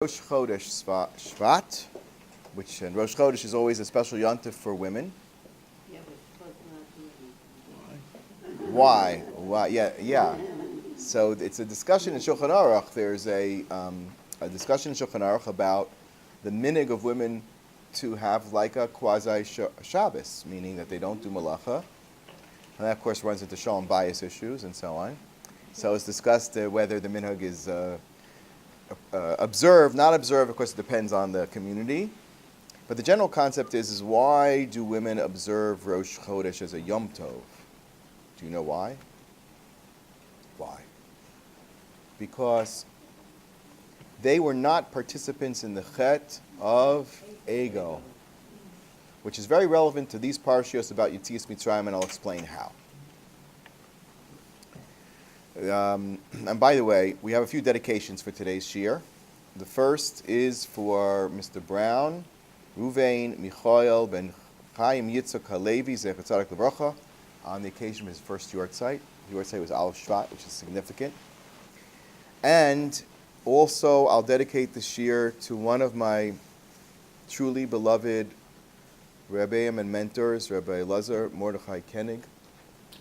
Rosh Chodesh Tsfat, which and Rosh Chodesh is always a special yontif for women. Yeah, but not Why? Why? Yeah. So it's a discussion in Shulchan Aruch. There's a discussion in Shulchan Aruch about the minig of women to have like a quasi Shabbos, meaning that they don't do malacha, and that of course runs into shalom bias issues and so on. So it's discussed whether the minhag is observed, not observed. Of course, it depends on the community. But the general concept is why do women observe Rosh Chodesh as a Yom Tov? Do you know why? Why? Because they were not participants in the Chet of Ego, which is very relevant to these Parshios about Yetzias Mitzrayim, and I'll explain how. And by the way, we have a few dedications for today's Shiur. The first is for Mr. Brown, Ruvain Michael Ben Chaim Yitzchak Halevi Zecher Tzadik Levracha, on the occasion of his first Yortzeit. The Yortzeit was Aleph Shvat, which is significant. And also, I'll dedicate the Shiur to one of my truly beloved Rebbeim and mentors, Rabbi Elazar Mordechai Kenig,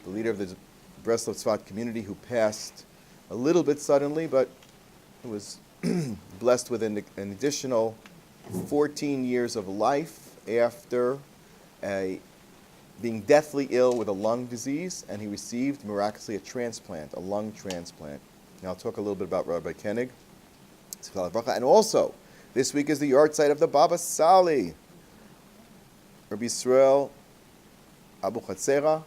the leader of the Breslov Tsfat community, who passed a little bit suddenly, but was blessed with an additional 14 years of life after being deathly ill with a lung disease, and he received miraculously a lung transplant. Now I'll talk a little bit about Rabbi Kenig. And also, this week is the Yortzeit of the Baba Sali, Rabbi Yisrael Abu Chatzera.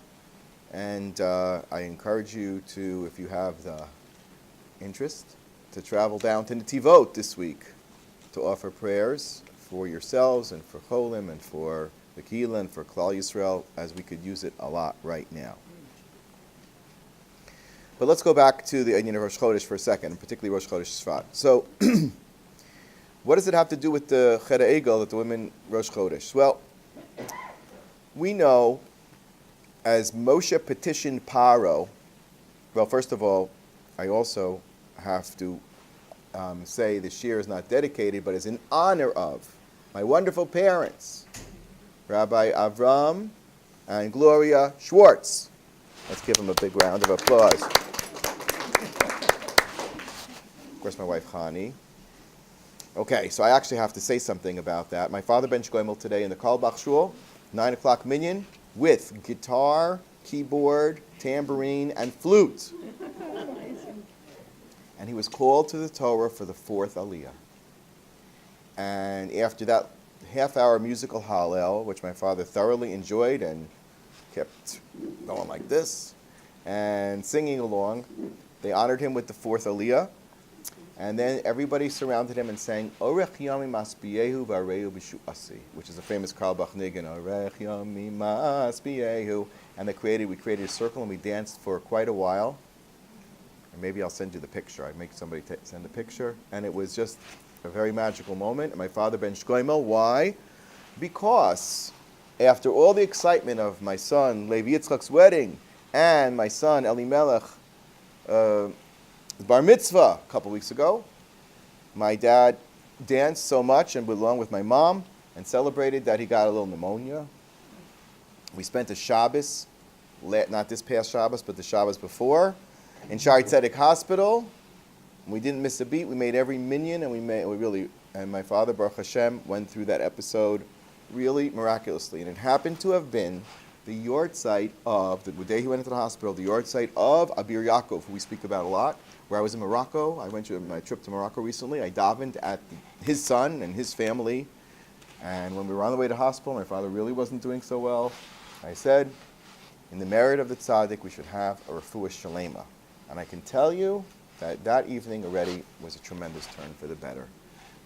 And I encourage you to, if you have the interest, to travel down to Netivot this week to offer prayers for yourselves and for Cholim and for the Kehillah and for Klal Yisrael, as we could use it a lot right now. But let's go back to the Inyan of Rosh Chodesh for a second, particularly Rosh Chodesh Tsfat. So, what does it have to do with the Chet HaEgel that the women Rosh Chodesh? Well, we know, as Moshe petitioned Paro, well, first of all, I also have to say the Shiur is not dedicated, but is in honor of my wonderful parents, Rabbi Avram and Gloria Schwartz. Let's give them a big round of applause. Of course, my wife, Hani. Okay, so I actually have to say something about that. My father, Ben Shloimel, today in the Karlbach Shul, 9 o'clock minyan, with guitar, keyboard, tambourine, and flute. And he was called to the Torah for the 4th Aliyah. And after that half-hour musical Hallel, which my father thoroughly enjoyed and kept going like this, and singing along, they honored him with the 4th Aliyah. And then everybody surrounded him and sang Orech Yami Masbiyehu Vareyu B'Shu'asi, which is a famous Karlbach nigun, Orech Yami Masbiyehu. And we created a circle and we danced for quite a while. And maybe I'll send you the picture. I make somebody send a picture. And it was just a very magical moment. And my father, Ben Shloimel, why? Because after all the excitement of my son, Levi Yitzchak's wedding, and my son, Elimelech, Bar Mitzvah a couple weeks ago, my dad danced so much and along with my mom and celebrated that he got a little pneumonia. We spent a Shabbos, not this past Shabbos, but the Shabbos before, in Shari Tzedek Hospital. We didn't miss a beat. We made every minyan, and my father, Baruch Hashem, went through that episode really miraculously. And it happened to have been the Yortzeit of, the day he went into the hospital, the Yortzeit of Abir Yaacov, who we speak about a lot, where I was in Morocco. I went to my trip to Morocco recently. I davened at his son and his family. And when we were on the way to hospital, my father really wasn't doing so well. I said, in the merit of the tzaddik, we should have a refuah shalema. And I can tell you that evening already was a tremendous turn for the better.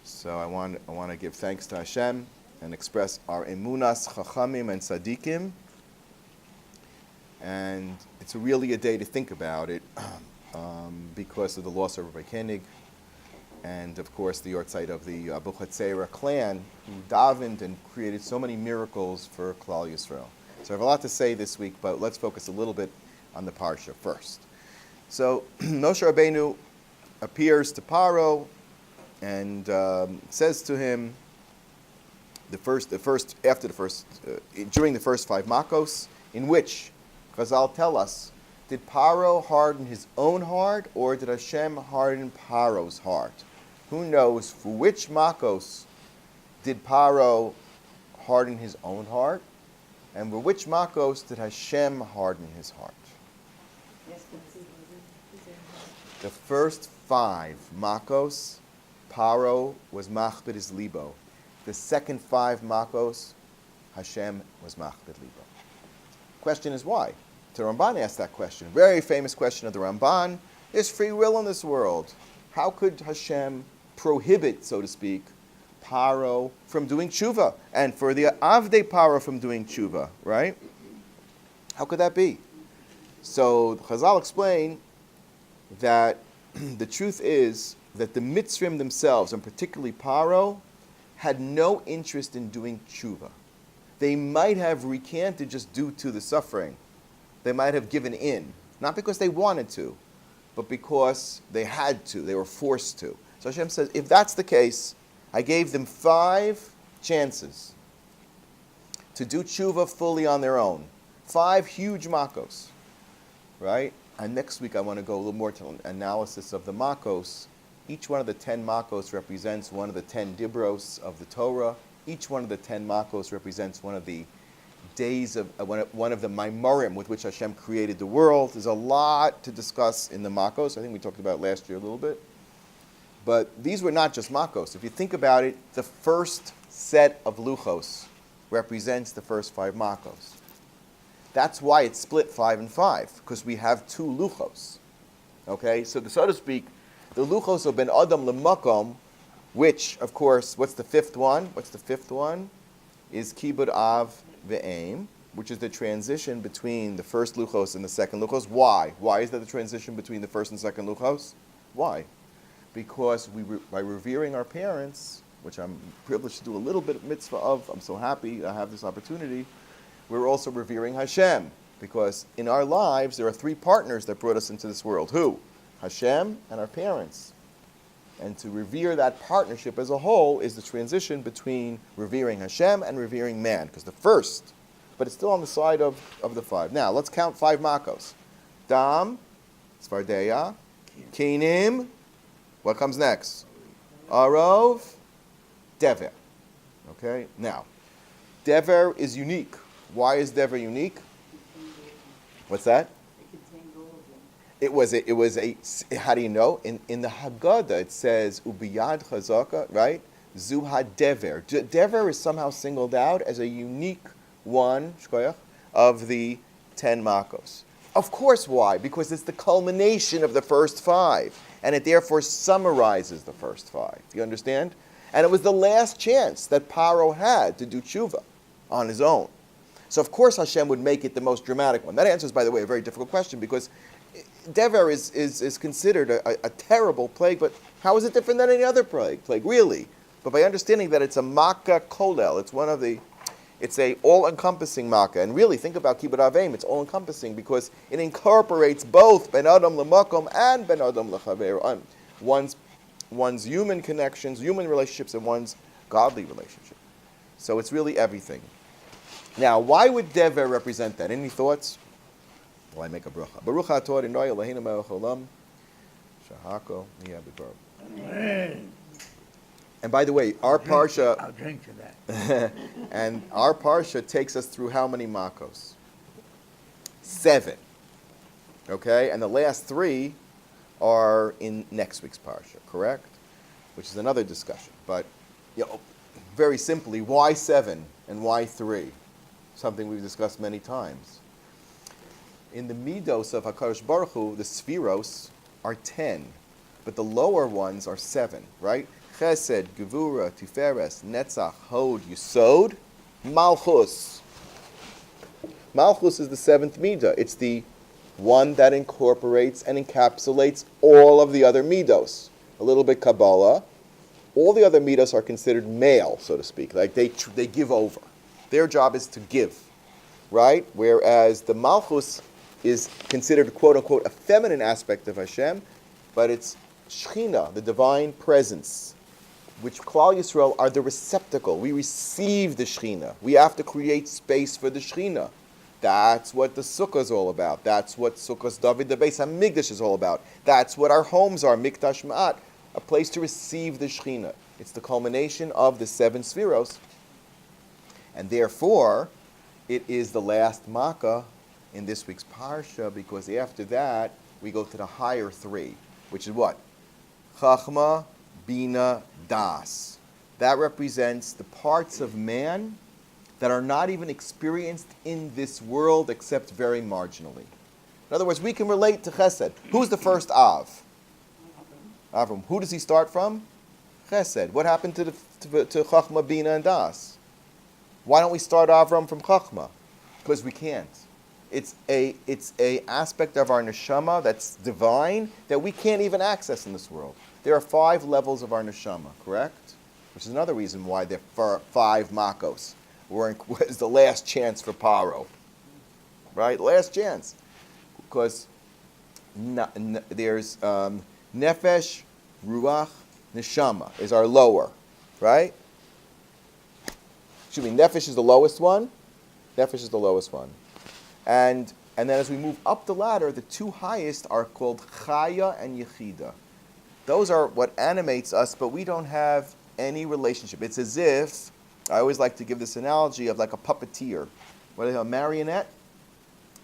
So I want to give thanks to Hashem and express our emunas, chachamim, and tzaddikim. And it's really a day to think about it because of the loss of Rabbi Kenig and, of course, the Yortzeit of the Abu Chatzera clan, who davened and created so many miracles for Klal Yisrael. So I have a lot to say this week, but let's focus a little bit on the Parsha first. So Moshe Rabbeinu appears to Paro and says to him, during the first 5 makos, in which Chazal tell us, did Paro harden his own heart, or did Hashem harden Paro's heart? Who knows for which makos did Paro harden his own heart, and for which makos did Hashem harden his heart? The first 5 makos, Paro was machbid his libo. The second 5 makos, Hashem was machbid libo. Question is why? The Ramban asked that question. Very famous question of the Ramban. There's free will in this world. How could Hashem prohibit, so to speak, Paro from doing tshuva, and for the Avdei Paro from doing tshuva, right? How could that be? So Chazal explain that the truth is that the Mitzrim themselves, and particularly Paro, had no interest in doing tshuva. They might have recanted just due to the suffering. They might have given in, not because they wanted to, but because they had to, they were forced to. So Hashem says, if that's the case, I gave them 5 chances to do tshuva fully on their own. 5 huge makos, right? And next week I want to go a little more to an analysis of the makos. Each one of the 10 makos represents one of the 10 dibros of the Torah. Each one of the 10 makos represents one of the days of one of the Maimorim with which Hashem created the world. There's a lot to discuss in the makos. I think we talked about it last year a little bit. But these were not just makos. If you think about it, the first set of luchos represents the first 5 makos. That's why it's split 5 and 5, because we have 2 luchos. Okay, so to speak, the luchos of ben adam lemakom, which, of course, what's the 5th one? What's the 5th one? Is kibud av ve'aim, which is the transition between the first luchos and the second luchos. Why? Why is that the transition between the first and second luchos? Why? Because by revering our parents, which I'm privileged to do a little bit of mitzvah of, I'm so happy I have this opportunity, we're also revering Hashem. Because in our lives, there are 3 partners that brought us into this world. Who? Hashem and our parents. And to revere that partnership as a whole is the transition between revering Hashem and revering man. Because the first, but it's still on the side of the 5. Now, let's count 5 makos. Dam, Svardeya, Kenim. What comes next? Arov, Dever. Okay? Now, Dever is unique. Why is Dever unique? What's that? It was a how do you know? In the Haggadah it says ubiyad chazaka, right? Zuha dever. Dever is somehow singled out as a unique one of the 10 makos. Of course, why? Because it's the culmination of the first 5, and it therefore summarizes the first 5. You understand? And it was the last chance that Paro had to do tshuva on his own. So of course Hashem would make it the most dramatic one. That answers, by the way, a very difficult question, because Dever is considered a terrible plague, but how is it different than any other plague, really? But by understanding that it's a makkah kolel, it's a all-encompassing makkah. And really, think about kibbud aveim, it's all-encompassing because it incorporates both ben adam lemakom and ben adam lechaver, one's human connections, human relationships, and one's godly relationship. So it's really everything. Now, why would Dever represent that? Any thoughts? Well, I make a bracha. Baruch atah Adonai Eloheinu melech haolam, shahako niyeh b'dvarav. And by the way, our Parsha... I'll drink to that. And our Parsha takes us through how many makos? 7. Okay? And the last 3 are in next week's Parsha, correct? Which is another discussion. But, very simply, why 7 and why 3? Something we've discussed many times. In the midos of HaKadosh Baruch Hu, the spheros are 10, but the lower ones are 7, right? Chesed, Gevura, Tiferes, Netzach, Hod, Yesod, Malchus. Malchus is the 7th midah. It's the one that incorporates and encapsulates all of the other midos. A little bit Kabbalah. All the other midos are considered male, so to speak. Like they give over. Their job is to give, right? Whereas the Malchus is considered, quote-unquote, a feminine aspect of Hashem, but it's Shechina, the divine presence, which Klal Yisrael are the receptacle. We receive the Shechina. We have to create space for the Shechina. That's what the Sukkah is all about. That's what Sukkah's David, the Beis HaMikdash, is all about. That's what our homes are, Mikdash Ma'at, a place to receive the Shechina. It's the culmination of the 7 Sfiros. And therefore, it is the last Makkah in this week's Parsha, because after that, we go to the higher 3, which is what? Chachma, Bina, Das. That represents the parts of man that are not even experienced in this world except very marginally. In other words, we can relate to Chesed. Who's the first Av? Avram. Who does he start from? Chesed. What happened to Chachma, Bina, and Das? Why don't we start Avram from Chachma? Because we can't. It's a aspect of our neshama that's divine that we can't even access in this world. There are 5 levels of our neshama, correct? Which is another reason why there are 5 makos. Was the last chance for Paro, right? Last chance, because there's nefesh, ruach, neshama is our lower, right? Excuse me, nefesh is the lowest one. Nefesh is the lowest one, and then as we move up the ladder, the 2 highest are called chaya and yechida. Those are what animates us, but we don't have any relationship. It's as if, I always like to give this analogy of like a puppeteer. What is a marionette?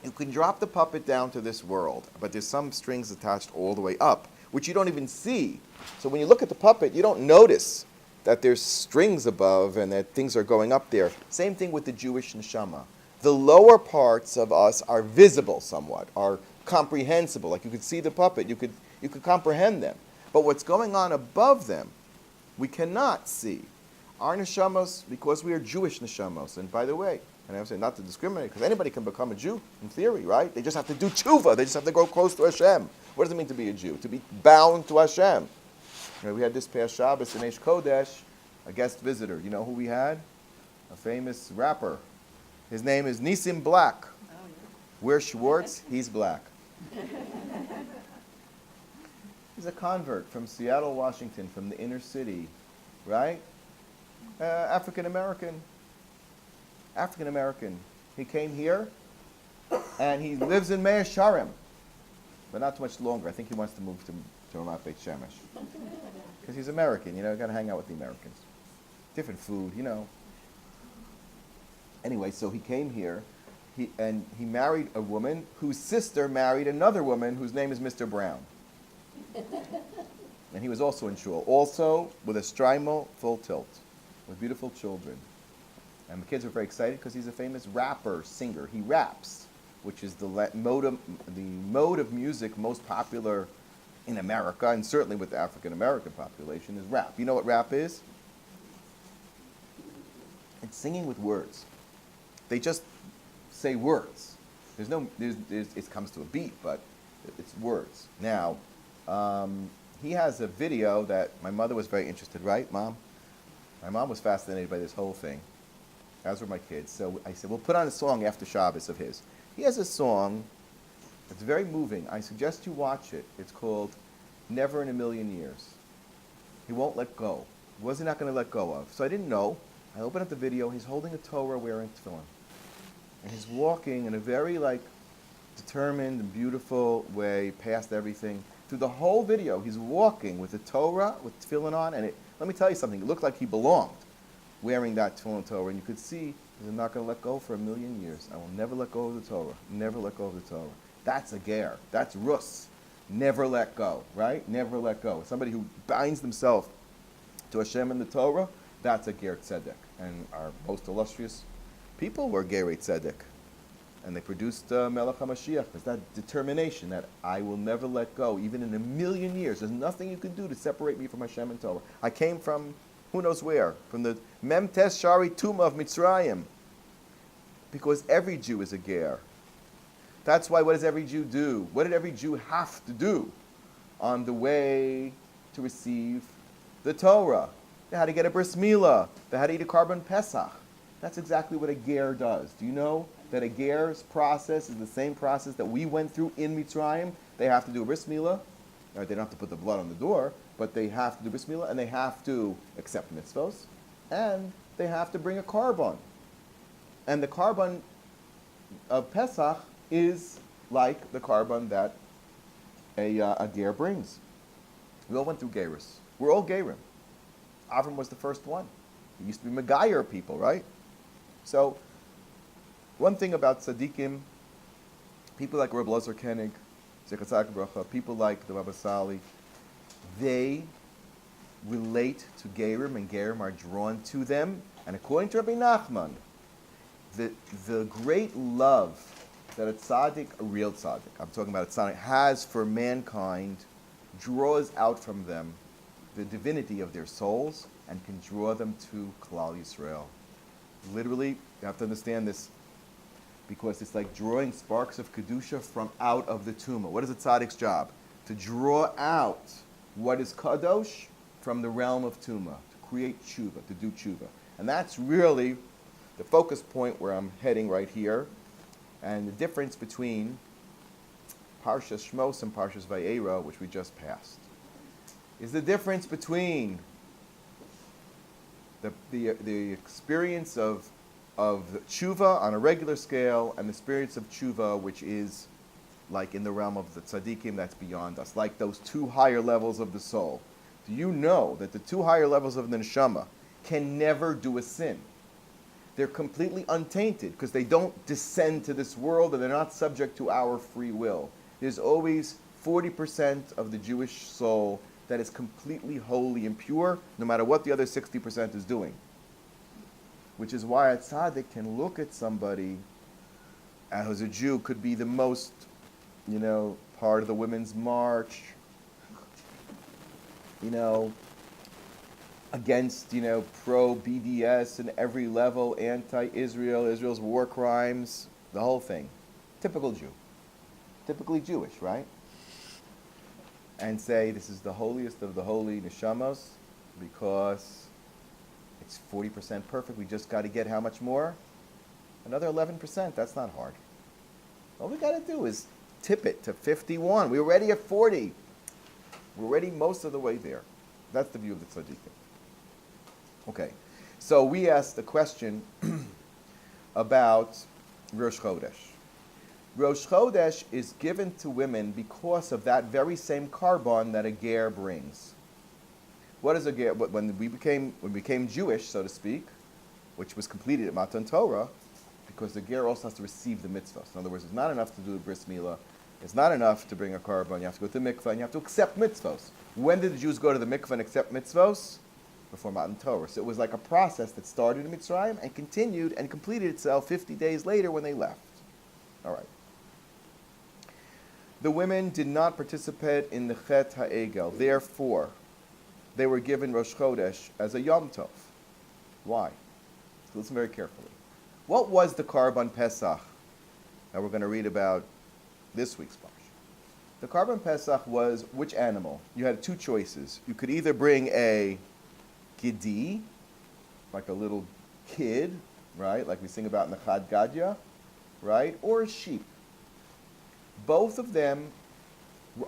You can drop the puppet down to this world, but there's some strings attached all the way up, which you don't even see. So when you look at the puppet, you don't notice that there's strings above and that things are going up there. Same thing with the Jewish neshama. The lower parts of us are visible somewhat, are comprehensible. Like you could see the puppet, you could comprehend them. But what's going on above them, we cannot see. Our neshamos, because we are Jewish neshamos, and by the way, and I'm saying not to discriminate, because anybody can become a Jew, in theory, right? They just have to do tshuva. They just have to go close to Hashem. What does it mean to be a Jew? To be bound to Hashem. You know, we had this past Shabbos in Eish Kodesh, a guest visitor. You know who we had? A famous rapper. His name is Nisim Black. Oh, yeah. We're Schwartz, he's black. He's a convert from Seattle, Washington, from the inner city, right? African American. He came here, and he lives in Mea Sharem, but not too much longer. I think he wants to move to Ramat Beit Shemesh, because he's American. You know, got to hang out with the Americans. Different food, you know. Anyway, so he came here, he married a woman whose sister married another woman whose name is Mr. Brown. And he was also in shul, also with a shtreimel full tilt, with beautiful children. And the kids were very excited because he's a famous rapper, singer. He raps, which is the mode of music most popular in America, and certainly with the African American population, is rap. You know what rap is? It's singing with words. They just say words. It comes to a beat, but it's words. Now, he has a video that my mother was very interested, right, Mom? My mom was fascinated by this whole thing, as were my kids. So I said, we'll put on a song after Shabbos of his. He has a song that's very moving. I suggest you watch it. It's called Never in a Million Years. He won't let go. What is he not going to let go of? So I didn't know. I opened up the video. He's holding a Torah wearing tefillin. And he's walking in a very determined and beautiful way past everything. Through the whole video, he's walking with the Torah, with tefillin on, and let me tell you something, it looked like he belonged wearing that tefillin Torah, and you could see he's not going to let go for a million years. I will never let go of the Torah. Never let go of the Torah. That's a ger. That's rus. Never let go, right? Never let go. Somebody who binds themselves to Hashem and the Torah, that's a ger tzedek. And our most illustrious people were gerei tzedek. And they produced Melech HaMashiach. It's that determination that I will never let go, even in a million years. There's nothing you can do to separate me from Hashem and Torah. I came from who knows where, from the Mem Tes Shari Tumah of Mitzrayim. Because every Jew is a ger. That's why, what does every Jew do? What did every Jew have to do on the way to receive the Torah? They had to get a bris milah. They had to eat a carbon pesach. That's exactly what a ger does. Do you know that a ger's process is the same process that we went through in Mitzrayim? They have to do a bris milah, Right? They don't have to put the blood on the door, but they have to do bris milah, and they have to accept mitzvos, and they have to bring a korban. And the korban of Pesach is like the korban that a ger brings. We all went through gerus. We're all gerim. Avram was the first one. He used to be Megayer people, right? So, one thing about tzaddikim, people like Rabbi Elazar Kenig, people like the Baba Sali, they relate to gerim, and gerim are drawn to them. And according to Rabbi Nachman, the great love that a tzaddik, a real tzaddik, I'm talking about a tzaddik, has for mankind, draws out from them the divinity of their souls and can draw them to Klal Yisrael. Literally, you have to understand this, because it's like drawing sparks of Kedusha from out of the tumah. What is a tzaddik's job? To draw out what is kadosh from the realm of tumah, to create tshuva, to do tshuva. And that's really the focus point where I'm heading right here. And the difference between Parshas Shmos and Parshas Vayera, which we just passed, is the difference between the experience of tshuva on a regular scale and the experience of tshuva, which is like in the realm of the tzaddikim, that's beyond us, like those two higher levels of the soul. Do you know that the two higher levels of the neshama can never do a sin? They're completely untainted because they don't descend to this world, and they're not subject to our free will. There's always 40% of the Jewish soul that is completely holy and pure, no matter what the other 60% is doing. Which is why a tzaddik can look at somebody who's a Jew, could be the most, part of the Women's March, against, pro-BDS in every level, anti-Israel, Israel's war crimes, the whole thing. Typical Jew. Typically Jewish, right? And say this is the holiest of the holy neshamos because it's 40% perfect. We just got to get how much more? Another 11%. That's not hard. All we got to do is tip it to 51. We're already at 40. We're already most of the way there. That's the view of the tzaddikim. Okay, so we asked the question about Rosh Chodesh. Rosh Chodesh is given to women because of that very same korban that a ger brings. What is a ger? When we became Jewish, so to speak, which was completed at Matan Torah, because the ger also has to receive the mitzvahs. In other words, it's not enough to do the bris milah. It's not enough to bring a korban. You have to go to the mikvah and you have to accept mitzvahs. When did the Jews go to the mikvah and accept mitzvahs? Before Matan Torah. So it was like a process that started in Mitzrayim and continued and completed itself 50 days later when they left. All right. The women did not participate in the Chet HaEgel. Therefore, they were given Rosh Chodesh as a Yom Tov. Why? So listen very carefully. What was the Korban Pesach that we're going to read about this week's Parsha? The Korban Pesach was which animal? You had two choices. You could either bring a Gidi, like a little kid, right? Like we sing about in the Chad Gadya, right? Or a sheep. Both of them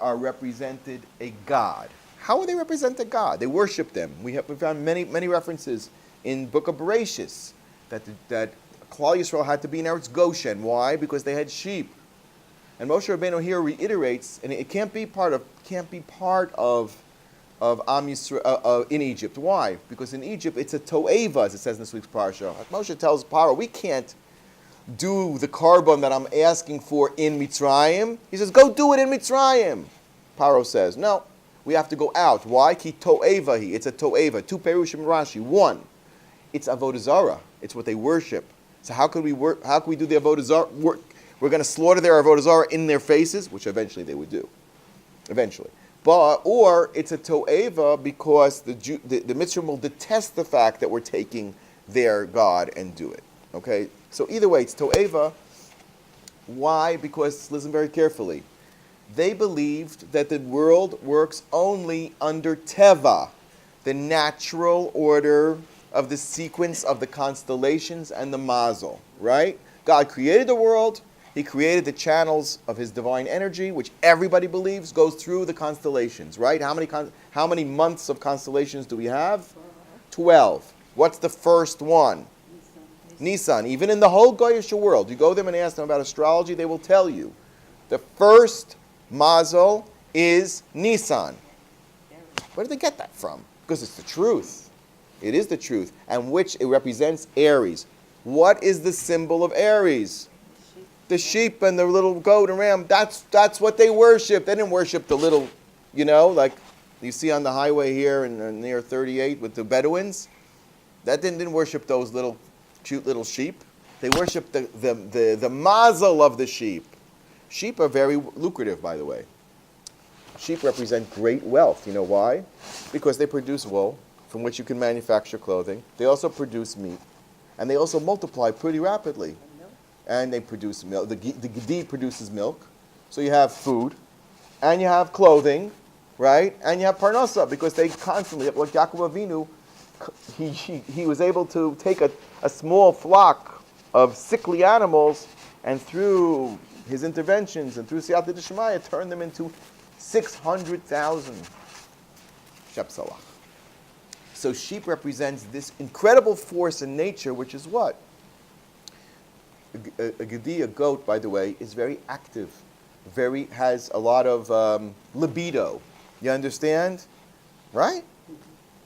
are represented a god. How would they represent a god? They worship them. We found many references in Book of Bereshis that Klal Yisrael had to be in Eretz Goshen. Why? Because they had sheep. And Moshe Rabbeinu here reiterates, and it can't be part of Am Yisrael in Egypt. Why? Because in Egypt it's a to'eva, as it says in this week's Parsha. Like Moshe tells Paro, we can't do the korban that I'm asking for in Mitzrayim. He says, go do it in Mitzrayim. Paro says, no, we have to go out. Why? Ki to'eva hi. It's a to'eva. Two perushim Rashi. One, it's avodah zarah. It's what they worship. So how could we do the avodah zarah? We're going to slaughter their avodah zarah in their faces, which eventually they would do. Eventually. Or it's a to'eva because the Mitzrayim will detest the fact that we're taking their God and do it. Okay? So either way, it's to'eva. Why? Because, listen very carefully, they believed that the world works only under teva, the natural order of the sequence of the constellations and the mazel, right? God created the world, He created the channels of his divine energy, which everybody believes goes through the constellations, right? How many months of constellations do we have? 12. What's the first one? Nisan. Even in the whole Goyish world, you go there and ask them about astrology, they will tell you. The first mazel is Nisan. Where did they get that from? Because it's the truth. It is the truth. And which it represents Aries. What is the symbol of Aries? The sheep and the little goat and ram. That's what they worship. They didn't worship the little, like you see on the highway here near 38 with the Bedouins. That didn't worship those little cute little sheep. They worship the mazel of the sheep. Sheep are very lucrative, by the way. Sheep represent great wealth. You know why? Because they produce wool from which you can manufacture clothing. They also produce meat. And they also multiply pretty rapidly. And they produce milk. The Gedi produces milk. So you have food. And you have clothing, right? And you have parnasa, because they constantly, like Yaacov Avinu, he was able to take a small flock of sickly animals, and through his interventions and through Siyata D'Shmaya, turn them into 600,000 Shepsalach. So sheep represents this incredible force in nature, which is what? A Gedi, a goat, by the way, is very active, has a lot of libido. You understand? Right?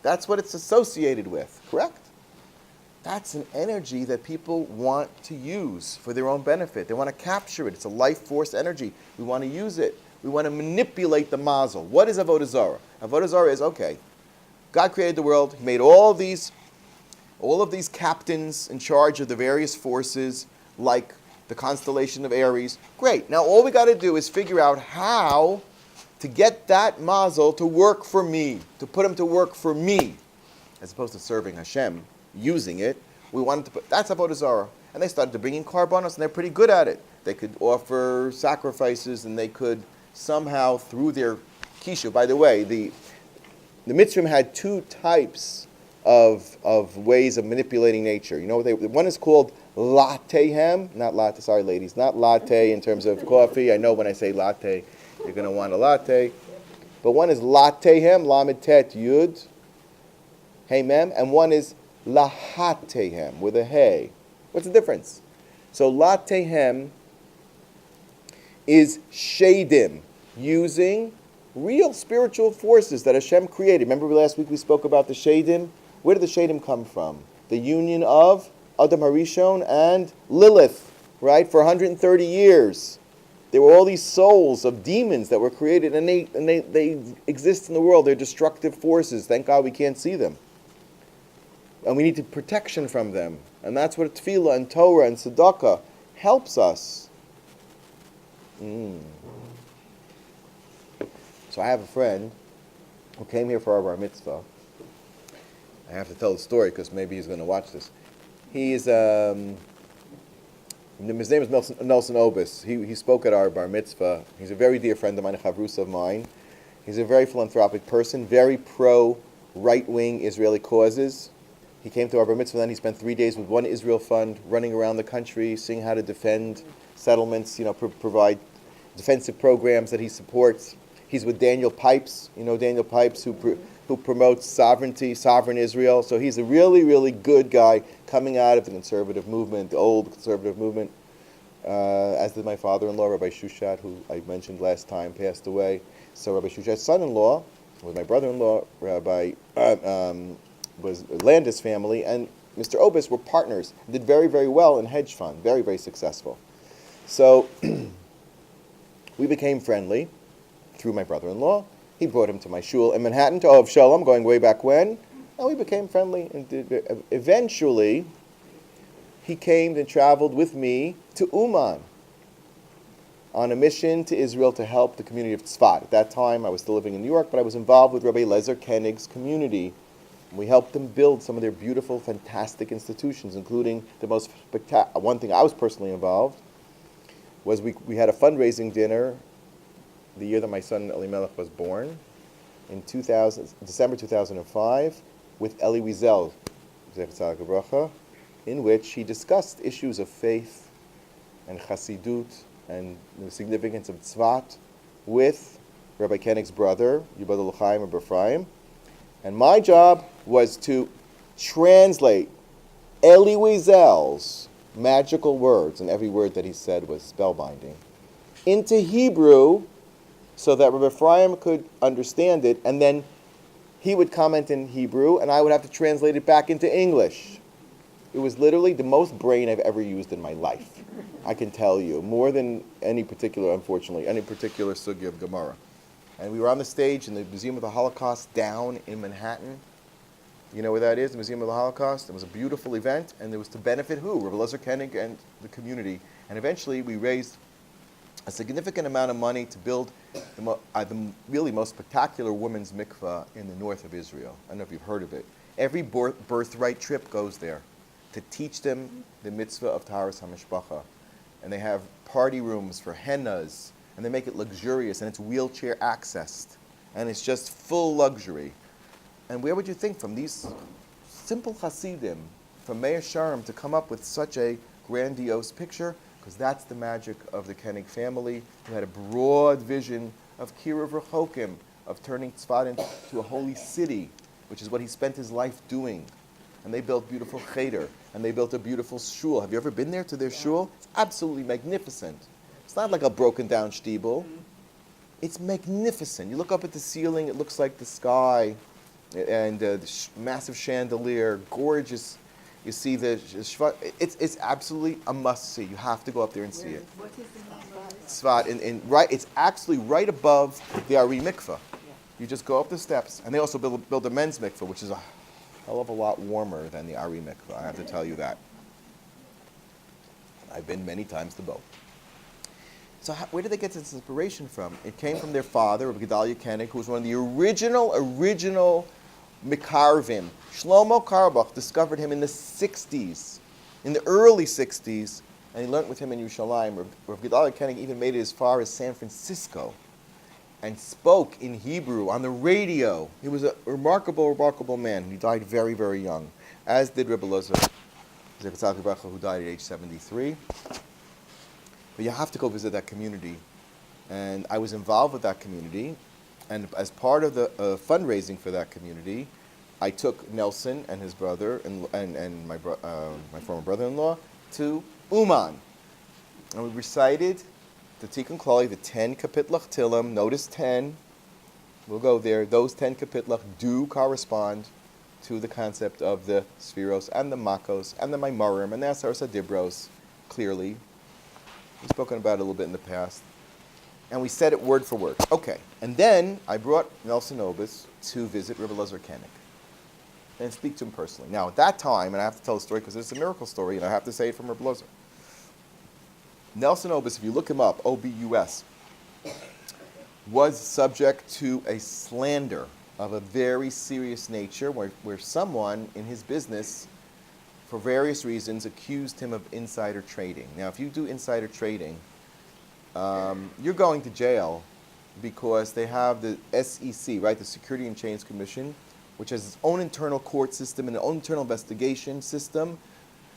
That's what it's associated with, correct? That's an energy that people want to use for their own benefit. They want to capture it. It's a life force energy. We want to use it. We want to manipulate the mazel. What is Avodah Zarah? Avodah Zarah is, okay, God created the world. He made all of these captains in charge of the various forces, like the constellation of Aries. Great. Now all we got to do is figure out how to get that mazel to work for me, to put him to work for me, as opposed to serving Hashem, using it. We wanted to put, that's Avodah Zarah. And they started to bring in karbanos, and they're pretty good at it. They could offer sacrifices, and they could somehow, through their kishu. By the way, the Mitzrayim had two types of ways of manipulating nature. One is called lattehem, not latte, sorry ladies, not latte in terms of coffee. I know when I say latte, you're going to want a latte. But one is lattehem, lamed tet yud, hey mem, and one is lahattehem, with a hey. What's the difference? So lattehem is shadim, using real spiritual forces that Hashem created. Remember last week we spoke about the shadim? Where did the shadim come from? The union of Adam Harishon and Lilith, right? For 130 years. There were all these souls of demons that were created, and they exist in the world. They're destructive forces. Thank God we can't see them. And we need protection from them. And that's what tefillah and Torah and tzedakah helps us. So I have a friend who came here for our bar mitzvah. I have to tell the story because maybe he's going to watch this. His name is Nelson Obis. He spoke at our bar mitzvah. He's a very dear friend of mine, a chavrus of mine. He's a very philanthropic person, very pro right-wing Israeli causes. He came to our bar mitzvah, then he spent 3 days with One Israel Fund, running around the country, seeing how to defend settlements, provide defensive programs that he supports. He's with Daniel Pipes, Daniel Pipes, who promotes sovereignty, sovereign Israel. So he's a really, really good guy coming out of the conservative movement, the old conservative movement, as did my father-in-law, Rabbi Shushat, who I mentioned last time, passed away. So Rabbi Shushat's son-in-law was my brother-in-law, Rabbi, was Landis family, and Mr. Obis were partners, did very, very well in hedge fund, very, very successful. So we became friendly through my brother-in-law. He brought him to my shul in Manhattan, to Ohav Shalom, going way back when, and we became friendly. And eventually, he came and traveled with me to Uman on a mission to Israel to help the community of Tsfat. At that time, I was still living in New York, but I was involved with Rabbi Elazar Kenig's community. And we helped them build some of their beautiful, fantastic institutions, including the most spectacular. One thing I was personally involved was we had a fundraising dinner the year that my son Elimelech was born, in December 2005, with Eli Wiesel, in which he discussed issues of faith and Chassidut and the significance of Tsfat with Rabbi Kenig's brother, Yibadul Chaim of Ephraim. And my job was to translate Eli Wiesel's magical words, and every word that he said was spellbinding, into Hebrew so that Rabbi Ephraim could understand it, and then he would comment in Hebrew, and I would have to translate it back into English. It was literally the most brain I've ever used in my life. I can tell you, more than any particular sugya of Gemara. And we were on the stage in the Museum of the Holocaust down in Manhattan. You know where that is, the Museum of the Holocaust? It was a beautiful event, and it was to benefit who? Rabbi Elazar Kenig and the community. And eventually we raised a significant amount of money to build the really most spectacular women's mikveh in the north of Israel. I don't know if you've heard of it. Every birthright trip goes there to teach them the mitzvah of Taharas HaMishpacha. And they have party rooms for hennas, and they make it luxurious, and it's wheelchair accessed, and it's just full luxury. And where would you think from these simple Hasidim, from Meir Sharm, to come up with such a grandiose picture? Because that's the magic of the Kenig family, who had a broad vision of Kiruv Rechokim, of turning Tsfat into a holy city, which is what he spent his life doing. And they built beautiful cheder, and they built a beautiful shul. Have you ever been there to their shul? It's absolutely magnificent. It's not like a broken down shtibel. It's magnificent. You look up at the ceiling, it looks like the sky, and the massive chandelier, gorgeous. You see the Shvat. It's absolutely a must-see. You have to go up there and see it. What is the name of it? Tsfat, right. It's actually right above the Ari Mikveh. You just go up the steps, and they also build a men's mikveh, which is a hell of a lot warmer than the Ari Mikveh. I have to tell you that. I've been many times to both. So where did they get this inspiration from? It came from their father, Rabbi Gedalia Kenig, who was one of the original Mikarvim. Shlomo Karbach discovered him in the 60s, in the early 60s, and he learned with him in Yerushalayim. Rabbi Gedalia Kenig even made it as far as San Francisco and spoke in Hebrew on the radio. He was a remarkable man. He died very, very young, as did Rabbi Elazar, who died at age 73. But you have to go visit that community. And I was involved with that community. And as part of the fundraising for that community, I took Nelson and his brother and my former brother-in-law to Uman. And we recited the Tikkun Klali, the 10 Kapitlach Tilim. Notice 10. We'll go there. Those 10 Kapitlach do correspond to the concept of the Sfiros and the Makos and the Maimarim and the Asaras HaDibros, clearly. We've spoken about it a little bit in the past. And we said it word for word. Okay. And then I brought Nelson Obis to visit Rabbi Elazar Kenig and speak to him personally. Now, at that time, and I have to tell the story because it's a miracle story, and I have to say it from Rabbi Elazar. Nelson Obis, if you look him up, O-B-U-S, was subject to a slander of a very serious nature where someone in his business, for various reasons, accused him of insider trading. Now, if you do insider trading, you're going to jail because they have the SEC, right, the Security and Exchange Commission, which has its own internal court system and an own internal investigation system,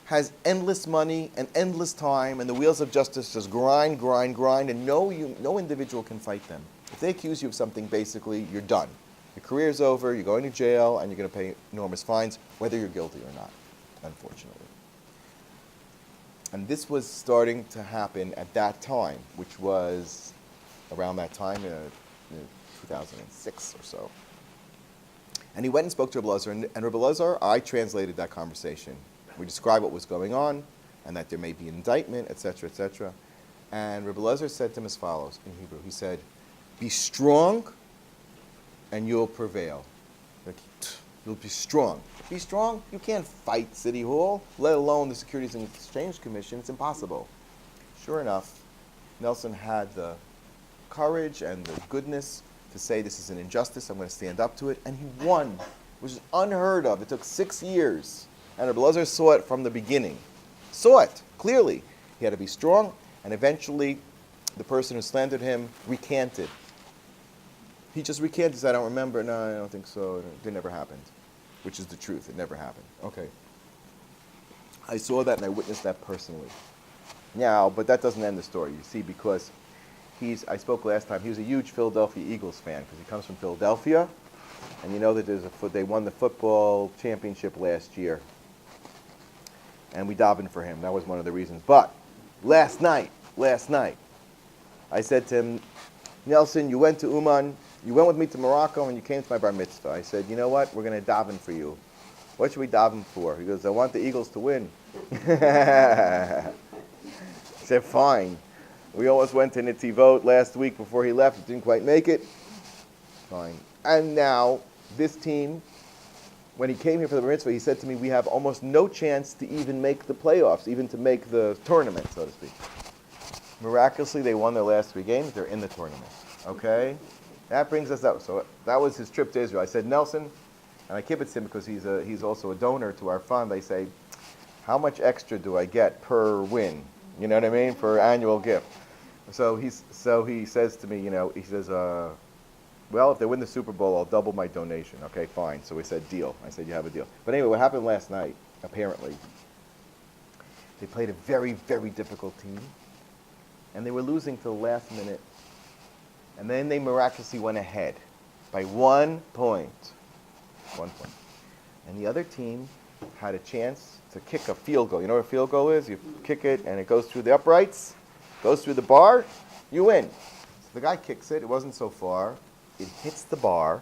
has endless money and endless time, and the wheels of justice just grind, and no individual can fight them. If they accuse you of something, basically, you're done. Your career's over, you're going to jail, and you're going to pay enormous fines, whether you're guilty or not, unfortunately. And this was starting to happen at that time, which was around that time, 2006 or so. And he went and spoke to Rabbi Elazar, and Rabbi Elazar, I translated that conversation. We described what was going on, and that there may be indictment, etc., etc. And Rabbi Elazar said to him as follows in Hebrew. He said, "Be strong, and you'll prevail." You'll be strong. Be strong? You can't fight City Hall, let alone the Securities and Exchange Commission. It's impossible. Sure enough, Nelson had the courage and the goodness to say, this is an injustice, I'm going to stand up to it. And he won, which is unheard of. It took 6 years. And Rabbi Elazar saw it from the beginning. Saw it, clearly. He had to be strong, and eventually the person who slandered him recanted. He just recanted, said, I don't remember, no, I don't think so, it never happened. Which is the truth, it never happened. Okay. I saw that and I witnessed that personally. Now, but that doesn't end the story, you see, because I spoke last time, he was a huge Philadelphia Eagles fan because he comes from Philadelphia, and you know that they won the football championship last year, and we davened for him. That was one of the reasons. But last night, I said to him, Nelson, you went to Uman, you went with me to Morocco, and you came to my bar mitzvah. I said, you know what? We're going to daven for you. What should we daven for? He goes, I want the Eagles to win. I said, fine. We almost went to Netivot last week before he left. Didn't quite make it. Fine. And now, this team, when he came here for the bar mitzvah, he said to me, we have almost no chance to even make the playoffs, even to make the tournament, so to speak. Miraculously, they won their last 3 games. They're in the tournament. Okay? That brings us up. So that was his trip to Israel. I said, Nelson, and I kibitz him because he's also a donor to our fund. I say, how much extra do I get per win? You know what I mean? For annual gift. So he says to me, he says, well, if they win the Super Bowl, I'll double my donation. Okay, fine. So we said, deal. I said, you have a deal. But anyway, what happened last night, apparently, they played a very, very difficult team. And they were losing till the last minute. And then they miraculously went ahead by 1 point. 1 point. And the other team had a chance to kick a field goal. You know what a field goal is? You kick it and it goes through the uprights, goes through the bar, you win. So the guy kicks it. It wasn't so far. It hits the bar,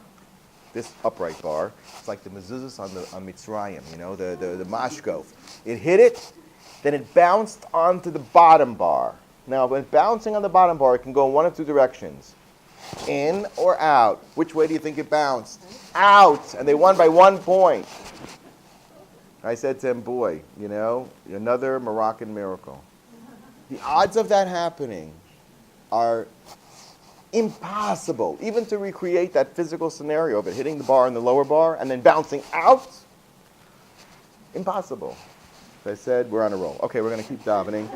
this upright bar. It's like the mezuzahs on Mitzrayim, the mashkov. It hit it, then it bounced onto the bottom bar. Now, when bouncing on the bottom bar, it can go in one of 2 directions. In or out. Which way do you think it bounced? Out! And they won by 1 point. I said to him, boy, another Moroccan miracle. The odds of that happening are impossible. Even to recreate that physical scenario of it hitting the bar and the lower bar and then bouncing out, impossible. So I said, we're on a roll. Okay, we're going to keep davening.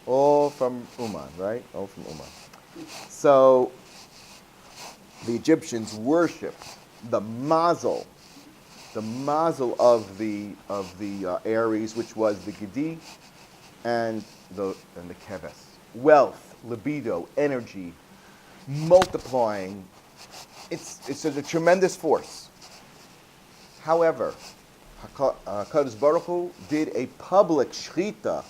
All from Uman, right? All from Uman. So the Egyptians worshipped the mazel of the Aries, which was the Gedi and the Keves. Wealth, libido, energy, multiplying. It's a tremendous force. However, HaKadosh Baruch Hu did a public shechita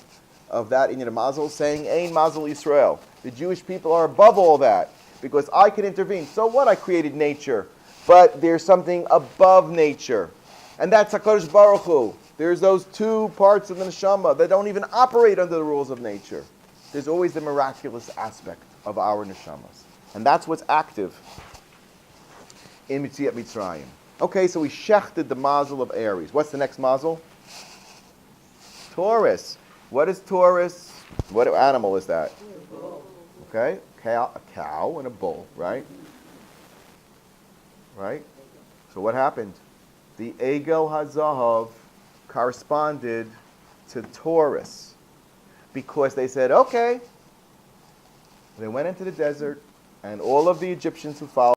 of that in the mazel, saying, Ein mazel Yisrael. The Jewish people are above all that, because I can intervene. So what? I created nature. But there's something above nature. And that's HaKadosh Baruch Hu. There's those 2 parts of the neshama that don't even operate under the rules of nature. There's always the miraculous aspect of our neshamas. And that's what's active in Mitziat Mitzrayim. Okay, so we shechted the mazel of Aries. What's the next mazel? Taurus. What is Taurus? What animal is that? Okay, a cow and a bull, right? Right? So what happened? The Egel HaZahav corresponded to Taurus because they said, okay. They went into the desert, and all of the Egyptians who followed